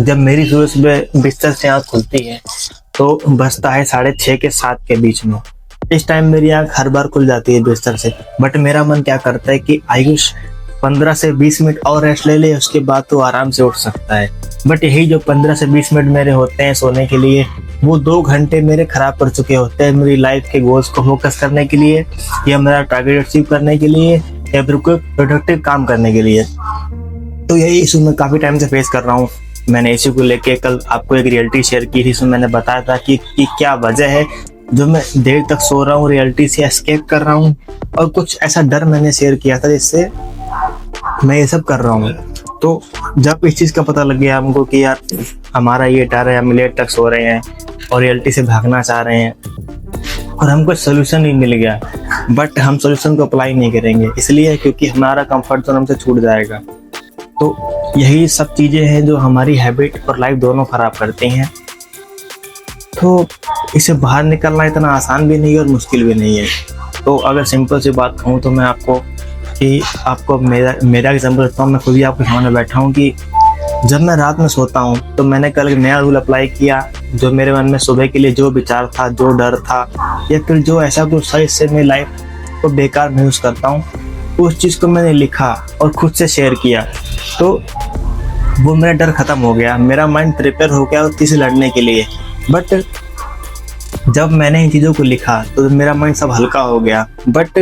जब मेरी सुबह सुबह बिस्तर से आँख खुलती है तो बजता है 6:30 के 7 के बीच में। इस टाइम मेरी आँख हर बार खुल जाती है बिस्तर से, बट मेरा मन क्या करता है कि आयुष 15 से 20 मिनट और रेस्ट ले ले, उसके बाद तो आराम से उठ सकता है। बट यही जो 15 से 20 मिनट मेरे होते हैं सोने के लिए, वो 2 घंटे मेरे खराब कर चुके होते हैं मेरी लाइफ के गोल्स को फोकस करने के लिए, या मेरा टारगेट अचीव करने के लिए, या फिर कोई प्रोडक्टिव काम करने के लिए। तो यही इशू मैं काफ़ी टाइम से फेस कर रहा हूँ। मैंने इसी को लेके कल आपको एक रियलिटी शेयर की थी, इसमें मैंने बताया था कि क्या वजह है जो मैं देर तक सो रहा हूँ, रियलिटी से एस्केप कर रहा हूँ, और कुछ ऐसा डर मैंने शेयर किया था जिससे मैं ये सब कर रहा हूँ। तो जब इस चीज़ का पता लग गया हमको कि यार हमारा ये डर है, हम लेट तक सो रहे हैं और रियलिटी से भागना चाह रहे हैं, और हमको सोल्यूशन नहीं मिल गया, बट हम सोल्यूशन को अप्लाई नहीं करेंगे इसलिए क्योंकि हमारा कंफर्ट जोन हमसे छूट जाएगा। तो यही सब चीज़ें हैं जो हमारी हैबिट और लाइफ दोनों ख़राब करती हैं। तो इससे बाहर निकलना इतना आसान भी नहीं है और मुश्किल भी नहीं है। तो अगर सिंपल सी बात कहूँ तो मैं आपको मेरा एग्जाम्पल देता हूँ। मैं खुद ही आपके सामने बैठा हूँ कि जब मैं रात में सोता हूँ तो मैंने कल एक नया रूल अप्लाई किया। जो मेरे मन में सुबह के लिए जो विचार था, जो डर था, या फिर जो ऐसा कुछ था जिससे मैं लाइफ को बेकार महसूस करता हूँ, उस चीज़ को मैंने लिखा और खुद से शेयर किया। तो वो मेरा डर ख़त्म हो गया, मेरा माइंड प्रिपेयर हो गया उस चीज़ से लड़ने के लिए। बट जब मैंने इन चीज़ों को लिखा तो मेरा माइंड सब हल्का हो गया। बट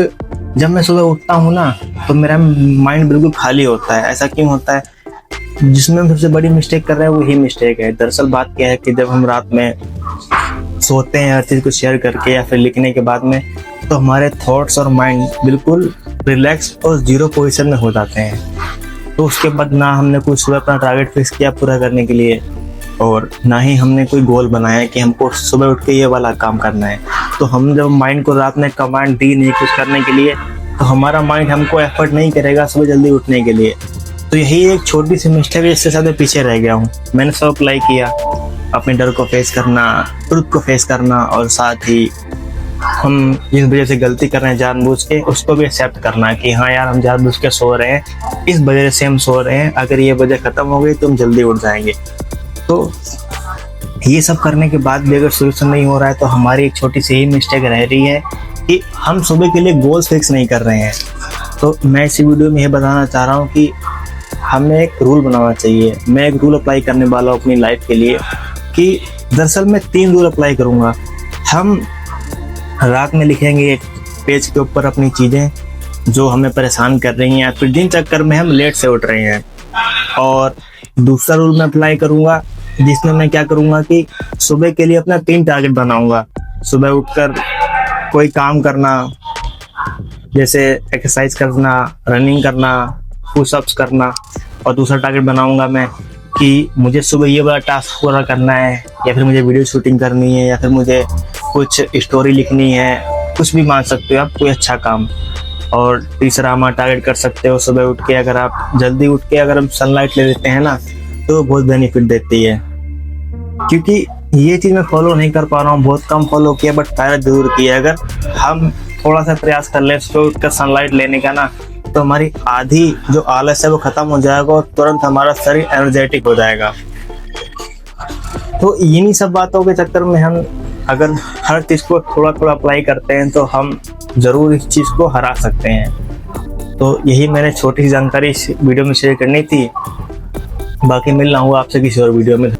जब मैं सुबह उठता हूँ ना तो मेरा माइंड बिल्कुल खाली होता है। ऐसा क्यों होता है? जिसमें हम सबसे बड़ी मिस्टेक कर रहे हैं वही मिस्टेक है। दरअसल बात क्या है कि जब हम रात में सोते हैं हर चीज़ को शेयर करके या फिर लिखने के बाद में, तो हमारे थॉट्स और माइंड बिल्कुल रिलैक्स और जीरो पोजीशन में हो जाते हैं। तो उसके बाद ना हमने कोई सुबह अपना टारगेट फिक्स किया पूरा करने के लिए, और ना ही हमने कोई गोल बनाया कि हमको सुबह उठ के ये वाला काम करना है। तो हम जब माइंड को रात में कमांड दी नहीं कुछ करने के लिए, तो हमारा माइंड हमको एफर्ट नहीं करेगा सुबह जल्दी उठने के लिए। तो यही एक छोटी सी मिस्टेक है, इससे ज़्यादा पीछे रह गया हूँ। मैंने सब अप्लाई किया, अपने डर को फेस करना, ट्रुथ को फेस करना, और साथ ही हम जिस वजह से गलती कर रहे हैं जानबूझ के, उसको भी एक्सेप्ट करना कि हाँ यार हम जानबूझ के सो रहे हैं, इस वजह से हम सो रहे हैं, अगर ये वजह ख़त्म हो गई तो हम जल्दी उठ जाएंगे। तो ये सब करने के बाद भी अगर सोल्यूशन नहीं हो रहा है तो हमारी एक छोटी सी ही मिस्टेक रह रही है कि हम सुबह के लिए गोल्स फिक्स नहीं कर रहे हैं। तो मैं इसी वीडियो में ये बताना चाह रहा हूँ कि हमें एक रूल बनाना चाहिए। मैं एक रूल अप्लाई करने वाला हूँ अपनी लाइफ के लिए कि दरअसल मैं 3 रूल अप्लाई करूँगा। हम रात में लिखेंगे एक पेज के ऊपर अपनी चीज़ें जो हमें परेशान कर रही हैं, फिर जिन चक्कर में हम लेट से उठ रहे हैं। और दूसरा रूल मैं अप्लाई करूँगा जिसमें मैं क्या करूँगा कि सुबह के लिए अपना 3 टारगेट बनाऊँगा। सुबह उठकर कोई काम करना, जैसे एक्सरसाइज करना, रनिंग करना, पुशअप्स करना। और दूसरा टारगेट बनाऊँगा मैं कि मुझे सुबह ये वाला टास्क पूरा करना है, या फिर मुझे वीडियो शूटिंग करनी है, या फिर मुझे कुछ स्टोरी लिखनी है, कुछ भी मान सकते हो आप, कोई अच्छा काम। और तीसरा हमारा टारगेट कर सकते हो सुबह उठ के, अगर आप जल्दी उठ के अगर हम सनलाइट ले लेते हैं ना तो बहुत बेनिफिट देती है। क्योंकि ये चीज़ मैं फॉलो नहीं कर पा रहा हूँ, बहुत कम फॉलो किया, बट फायदा जरूर किया। अगर हम थोड़ा सा प्रयास कर लें सुबह उठ कर सनलाइट लेने का ना, तो हमारी आधी जो आलस है वो ख़त्म हो जाएगा और तुरंत हमारा शरीर एनर्जेटिक हो जाएगा। तो इन्हीं सब बातों के चक्कर में हम अगर हर चीज़ को थोड़ा थोड़ा अप्लाई करते हैं तो हम ज़रूर इस चीज़ को हरा सकते हैं। तो यही मैंने छोटी सी जानकारी इस वीडियो में शेयर करनी थी। बाकी मिलना हुआ आपसे किसी और वीडियो में।